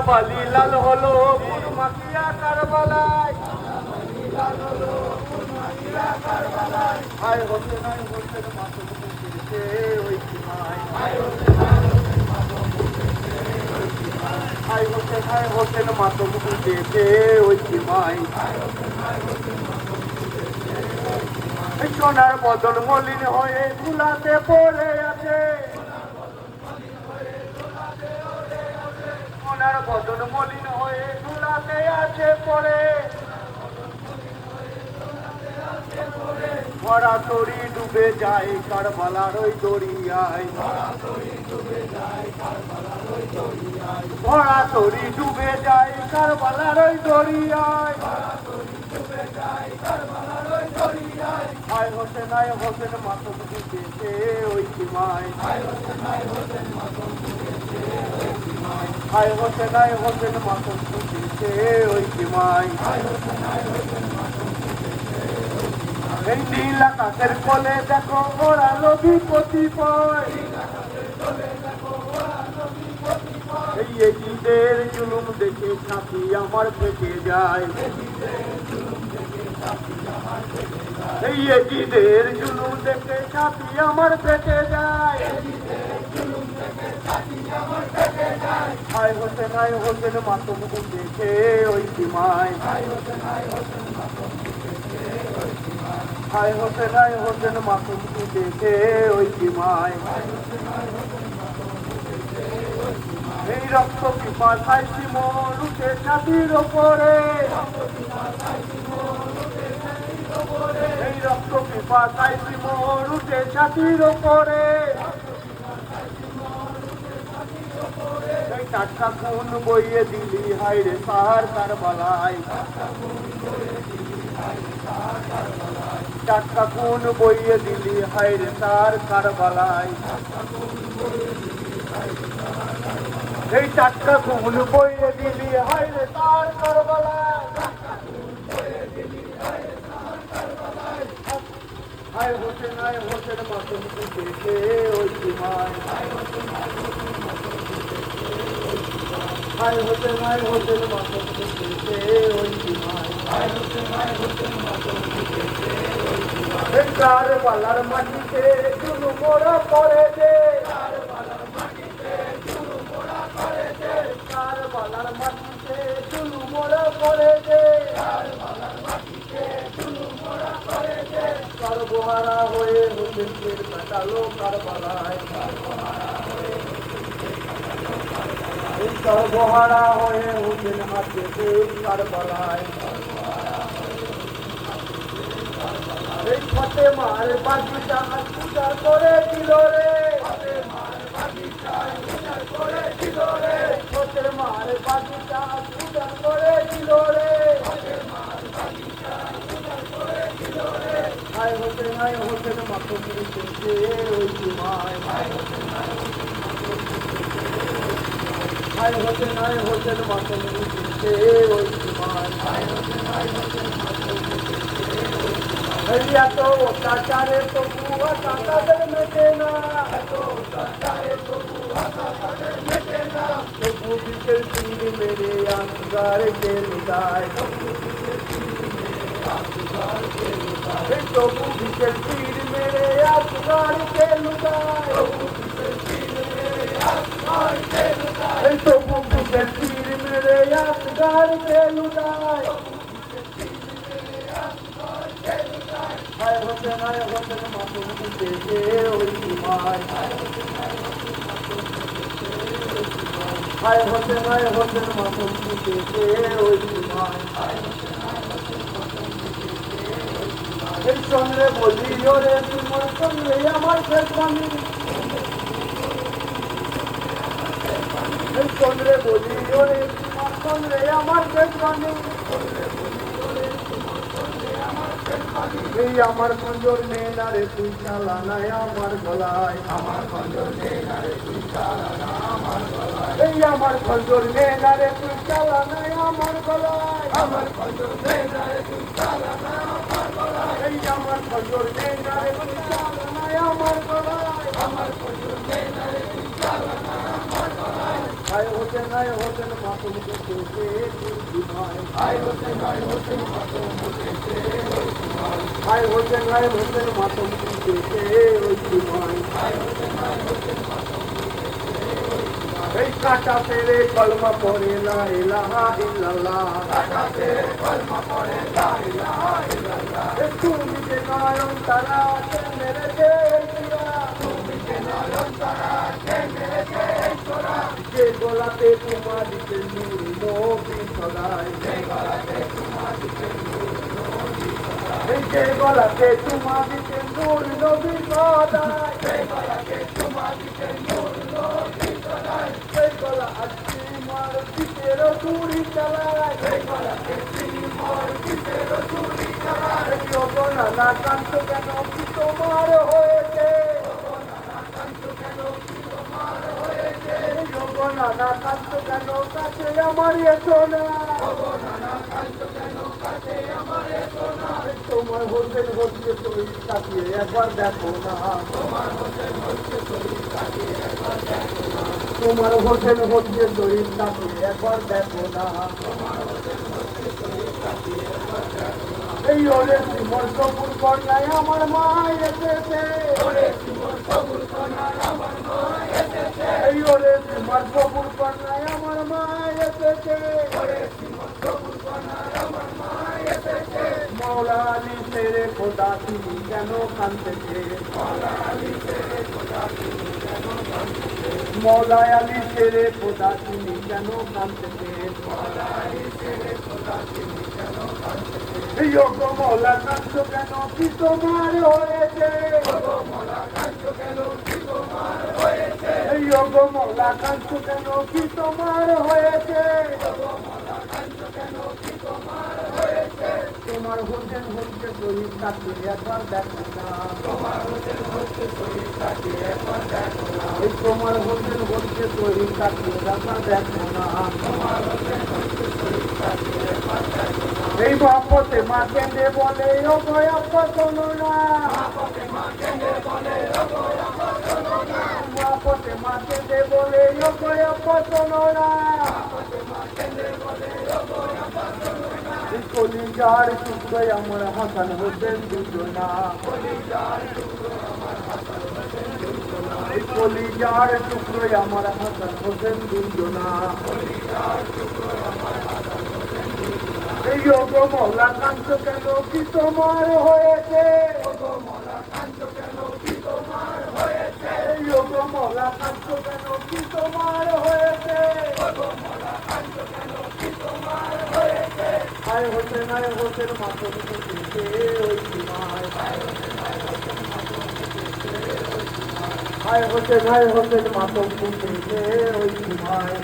বালি লাল হলো ফুল মাখিয়া কারবালায়, হায় হোসেন মাথা মুখে ওই সীমায়, হায় হোসেন মাথা মুখে ওই সীমায়। সোনার বদল মলিন হয়ে ধুলাতে পড়ে আছে, সোনার বদল মলিন হয়ে ধুলাতে আছে পড়ে, ভরা তরি ডুবে যায় কারবালার ওই দরিয়ায়, ভরা তরি ডুবে যায় কারবালার ওই দরিয়ায়। হায় হোসেন মাথা মুখে ওই সীমায়, হায় হোসেন মাথা মুখে ওই সীমায়। এই নীল আকাশের কোলে দেখো ওড়ালো বিপত্তি পয়, এই এজিদের জুলুম দেখে ছাতি আমার ফেটে যায়, এই এজিদের জুলুম দেখে ছাতি আমার ফেটে যায়। হায় হোসেন মাথা মুখে ওই সীমায়, হায় হোসেন মাথা মুখে ওই সীমায়। এই রক্ত পিপাসায় শিমর উঠে ছাতির ওপরে, এই রক্ত পিপাসায় শিমর উঠে ছাতির ওপরে, এই টাটকা খুন বইয়ে দিলি হায় রে সার কারবালায়, টাটকা খুন বইয়ে দিলি হায় রে সার কারবালায়, এই টাটকা খুন বইয়ে দিলি হায় রে সার কারবালায়। হায় হোসেন মাথা মুখে ওই সীমায়, হায় হোসেন মাথা মুখে ওই সীমায়। এই কারবালার মাটিতে চুলু মোড়া করে দে, কারবালার মাটিতে চুলু মোড়া করে দে, সর্বহারা হয়ে হোসেনদের কাটালো কারবালায়, এই সর্বহারা হয়ে হোসেন হাতে কারবালায়। এই ফাতেমার বাগিচা পূজা করে দিল রে, ফাতেমার বাগিচা পূজা করে দিল রে। হায় হোসেন মাথা মুখে ওই সীমায়, হায় হোসেন মাথা মুখে ওই সীমায়। এত অত্যাচারে তবু তাদের মেটে না, তবু বিকেল তীর মেরে আসগার কে লুটায়, তবু বিকেল তীর মেরে আসগার কে লুটায়, তবু বিকেল তীর মেরে আসগার কে লুটায়। হায় হোসেন মাথা মুখে ওই সীমায়, হায় হোসেন মাথা মুখে ওই সীমায়। এই সঙ্গে বলি ওরে তোমার সঙ্গে আমার শেষবাণী, এই সঙ্গে বলি ওরে তোমার সঙ্গে আমার শেষবাণী। এই আমার খঞ্জর নেনা রে তুই চালানায় আমার গলায়, আমার খঞ্জর নেনা রে তুই চালানা আমার গলায়, এই আমার খঞ্জর নেনা রে তুই চালানায় আমার গলায়, আমার খঞ্জর নেনা রে তুই চালানা আমার গলায়, এই আমার খঞ্জর নেনা রে তুই চালানায় আমার গলায়, আমার খঞ্জর নেনা রে তুই চালানা আমার গলায়। হায় হোসেন হোসেন আয় হোসেন মাতম কেটেছে ওই সীমায় আয় হোসেন আয় হোসেন মাতম কেটেছে ওই সীমায় আয় হোসেন আয় হোসেন মাতম কেটেছে ওই সীমায় আয় হোসেন আয় হোসেন মাতম এই কাটা তেরে কলমা পড়ে লা ইলাহা ইল্লাল্লাহ কাটা তেরে কলমা পড়ে লা ইলাহা ইল্লাল্লাহ তুমি যে নয়ন তারা কে মেরেছে ইসরা তুমি যে নয়ন তারা কে মেরেছে ইসরা যে গোলাতে তোমার দিকে নূর নবী সদাই যে গোলাতে তোমার দিকে নূর নবী সদাই যে গোলাতে তোমার দিকে নূর নবী সদাই যে গোলাতে তোমার দিকে নূর নবী সদাই সেই গলা আজকে মার দিকের চুরি চালায় সেই গলাতে মার দিকের চুরি চালায় যোগনা না কান্ত কেন কি তোমার হয়েছে যোগনা না কান্ত কেন কি তোমার হয়েছে যোগনা না কান্ত কেন কাছে আমার এসো না যোগনা না কান্ত কেন কাছে আমার এসো না তোমার হোসেন হচ্ছে শরীর তাকিয়ে একবার দেখো না তোমার হোসেন হচ্ছে শরীর তাকিয়ে একবার দেখো না তোমার হোসেন হচ্ছে শরীর তাকিয়ে একবার দেখো না তোমার হোসেন হচ্ছে শরীর তাকিয়ে একবার দেখো না এই ওরে সিমর সবুর কন্যায় আমার মা এসেছে ওরে সিমর সবুর কন্যায় আমার মা এসেছে এই ওরে সিমর সবুর কন্যায় আমার মা এসেছে ওরে সিমর সবুর কন্যায় আমার মা এসেছে মৌলা আলী তেরে খোদা তুমি কেন কাঁদতেছে মৌলা আলী তেরে খোদা তুমি কেন কাঁদতেছে মৌলা আলী তেরে খোদা তুমি কেন কাঁদতেছে মৌলা আলী তেরে খোদা তুমি কেন কাঁদতেছে এই গো মৌলা কাঁদছো কেন কি তোমার হয়েছে গো মৌলা কাঁদছো কেন কি তোমার হয়েছে এই গো মৌলা কাঁদছো কেন কি তোমার হয়েছে গো মৌলা কাঁদছো কেন কি তোমার হয়েছে তোমার হোসেন হচ্ছে শহীদ তাকিয়ে একবার দেখো না তোমার হোসেন হচ্ছে শহীদ তাকিয়ে একবার দেখো না এই তোমার হোসেন হচ্ছে শহীদ তাকিয়ে একবার দেখো না তোমার হোসেন হচ্ছে শহীদ তাকিয়ে একবার দেখো না এই বাপতে মা কেঁদে বলে ও গয়াপ্পা শোনো না বাপতে মা কেঁদে বলে ও গয়াপ্পা শোনো না বাপতে মা কেঁদে বলে ও গয়াপ্পা শোনো না বাপতে মা কেঁদে বলে ও গয়াপ্পা শোনো না কলিজার টুকরো আমার হাসান হোসেন দুজনা কলিজার টুকরো আমার হাসান হোসেন দুজনা কলিজার টুকরো আমার হাসান হোসেন দুজনা কলিজার টুকরো আমার হাসান হোসেন দুজনা এই গো মৌলা কাঁদছো কেন কি তোমার হয়েছে গো মৌলা কাঁদছো কেন কি তোমার হয়েছে এই গো মৌলা কাঁদছো কেন কি তোমার হয়েছে গো মৌলা কাঁদছো কেন কি তোমার হয়েছে আয় হোসেন মাতম কেটেছে ওই সীমায় আয় হোসেন মাতম কেটেছে ওই সীমায় আয় হোসেন মাতম কেটেছে ওই সীমায়